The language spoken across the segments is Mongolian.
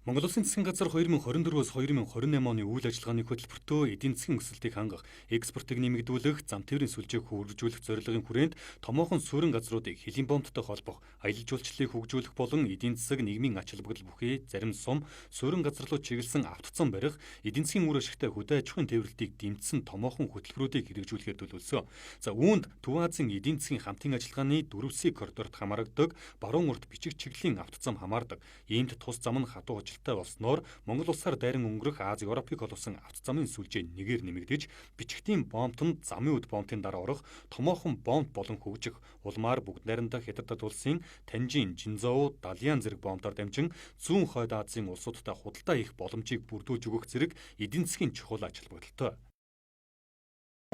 Монгол Улсын засгийн газар 2024-өөс 2028 оны үйл ажиллагааны хөтөлбөртөө эдийн засгийн өсөлтийг хангах, экспортыг нэмэгдүүлэх, зам тээврийн сүлжээг хөгжүүлэх зорилгын хүрээнд томоохон суурин газруудыг хилийн бомттой холбох, аялал жуулчлалыг хөгжүүлэх болон эдийн засаг, нийгмийн ач холбогдол бүхий зарим сум суурин газар руу чиглэсэн автоцом барих, эдийн засгийн үр ашигтай хөдөө аж ахуйн тээвэрлэлтийг дэмжсэн томоохон хөтөлбөрүүдийг хэрэгжүүлэхээр төлөвлөсөн. За үүнд Төв Азийн эдийн засгийн хамтын ажиллагааны 4C коридорт хамаардаг баруун урт бичиг чиглэлийн автоцом хамаардаг. Иймд тус зам нь хатуу болсноор Монгол улсаар дайран өнгөрөх Ази Европыг олсон автозамын сүлжээ нэгээр нэмэгдэж, бичгтийн бомтонд замын үд бомтын дараа орох томоохон бомт болон хөгжих, улмаар бүгд найрамдах Хятадд улсын Танжин, Жинзоу, Далян зэрэг бомтоор дамжин зүүн хойд Азийн улсуудтай худалдаа хийх боломжийг бүрдүүлж өгөх зэрэг эдийн засгийн чухал ач холбогдолтой.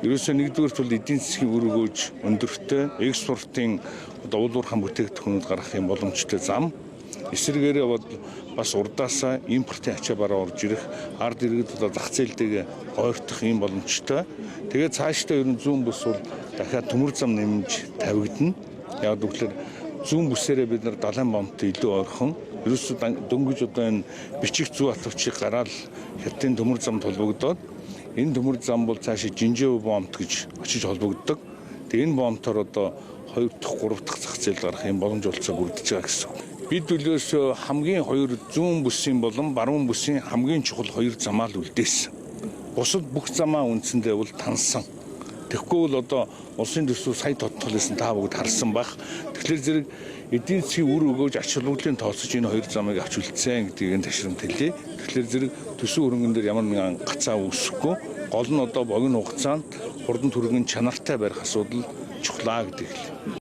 Ерөөсөө нэгдүгээр тул эдийн засгийн үр өгөөж өндөртэй экспортын уулуурхан бүтээгдэхүүнүүд гаргах юм боломжтой зам. Эсвэргээрээ бас урдаасаа импортын ачаа бараа орж ирэх, ард иргэд зах зээлтэйг ойртох юм боломжтой. Тэгээд цаашдаа ер нь зүүн бүс бол дахиад төмөр зам нэмж тавигдана. Яг гэвэл зүүн бүсээрээ бид нар далайн бомттой илүү ойрхон. Ерөөсөө дөнгөж одоо энэ бичих зүү атвчийг гараад Хятадын төмөр замд холбогдоод энэ төмөр зам бол цаашаа Жинжэв бомт гэж очиж холбогддог. Тэгээд энэ бомтоор одоо 2 дахь 3 дахь зах зээл гарах юм боломж олцоо бүрдэж байгаа гэсэн. Бид төлөөс хамгийн хоёр зүүн бүсийн болон баруун бүсийн хамгийн чухал хоёр замаа л үлдээсэн. Бусад бүх замаа үндсэндээ бол тансан. Тэгэхгүй бол одоо улсын төсөв сая тодтолсон та бүгд харсан бах. Тэгэхээр зэрэг эдийн засгийн үр өгөөж ач холбогдлын тооцож энэ хоёр замыг авч үлдсэн гэдгийг ташрамт хэлье. Тэгэхээр зэрэг төсөв хөрөнгөн дээр ямар нэгэн гацаа үүсэхгүй. Гол нь одоо богино хугацаанд хурдан түргэн чанартай барих асуудал чухлаа гэдэг хэлье.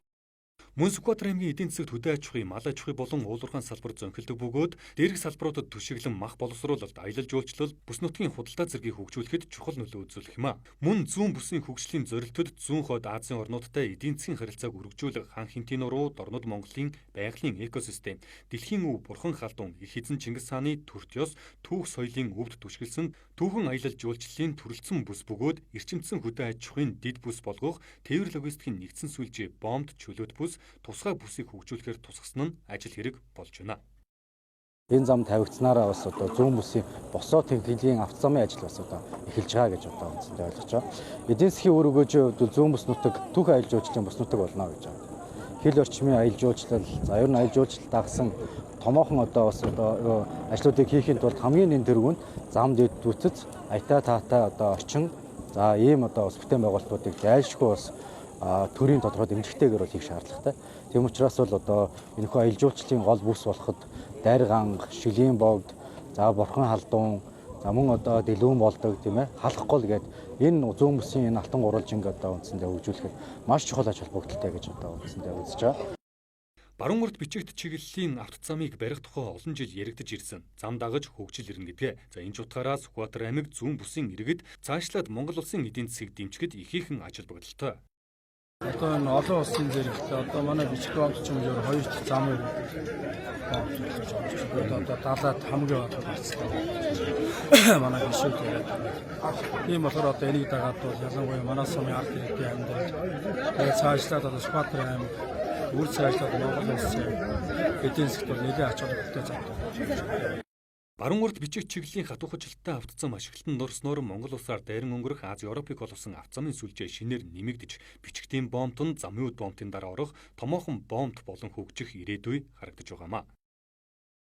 Мөн Сүхбаатар аймгийн эдийн засагт хөдөө аж ахуй, мал аж ахуй болон уулуурхайн салбар зөнхөлдөг бөгөөд дээрх салбаруудад түшиглэн мах боловсруулалт, аялал жуулчлал, бүс нутгийн худалдаа зэргийг хөгжүүлэхэд чухал нөлөө үзүүлэх юм а. Мөн зүүн бүсийн хөгжлийн зорилтод зүүн хойд Азийн орнуудтай эдийн засгийн харилцааг өргөжүүлэх хан хинтийн нуруу, Дорнод Монголын байгалийн экосистем, дэлхийн өв бурхан халдун, их эзэн Чингис хааны төрт ёс, түүх соёлын өвд түшгэлсэн түүхэн аялал жуулчлалын төрөлцсөн бүс бөгөөд эрчимдсэн хөдөө аж ахуйн дид бүс болгох, тээвэр логистикийн нэгдсэн сүлжээ, бомт, чөлөөт бүс, тусгай бүсийг хөгжүүлэхээр тусгасан нь ажил хэрэг болж байна. Энэ зам тавигдсанаараа бас одоо зүүн бүсийн босоо техникийн автозамын ажил бас одоо эхэлж байгаа гэж одоо үндсэндээ ойлгож байгаа. Эдийн засгийн үр өгөөжөө зүүн бүс нутаг түүх аялал жуулчлалын бүс нутаг болно гэж байгаа. Хил орчмын аялал жуулчлал, за ер нь аялал жуулчлал дагсан томоохон одоо бас одоо ажлуудыг хийхин тулд хамгийн нэн тэргүүнд зам дэд бүтц, аятаа таатай одоо орчин, за ийм одоо бас бүтээн байгуулалтуудыг зайлшгүй бас төрийн тодорхой дэмжигтэйгээр бол хийх шаардлагатай. Тийм учраас бол одоо энэхүү аялал жуулчлалын гол бүс болоход Дайрганг, Шилийн богд, за бурхан халдун, за мөн одоо дэлгүүн болдог тийм ээ, халах гол гээд энэ зүүн бүсийн энэ алтан гурвалжинг одоо үндсэндээ хөгжүүлэхэд маш чухал ач холбогдолтой гэж одоо үндсэндээ үзэж байгаа. Баруун урт бичигт чиглэлийн автозамыг барих тухай олон жил яригдж ирсэн. Зам дагаж хөгжил ирнэ гэдгээ. За энэ ч утгаараа Сүхбаатар аймаг зүүн бүсийн иргэд цаашлаад Монгол улсын эдийн засгийг дэмжихэд ихээхэн ач холбогдолтой. Одоо энэ олон улсын зэрэгтэй одоо манай бичиг бомт ч юм уу 2 дахь замыг одоо далаад хамгийн одоо гарцтай. Манай гişүүд яриад. Тийм болохоор одоо энийг дагаад бол ялангуяа манай сумын ард иргэдийн амьд. Тэгээ цаашлаад одоо Сүхбаатар аймаг үр цаашлаад Монгол улсын эдийн засгт бол нэлээд ач холбогдолтой зам. Баруун урд бичиг чиглэлийн хатуухан автозам ашиглалтанд орсноор Монгол улсаар дайран өнгөрөх Ази Европыг олсон автозамын сүлжээ шинээр нэмэгдэж, бичгтийн бомтон замын үд бомтын дараа орох томоохон бомт болон хөгжих ирээдүй харагдаж байгаамаа.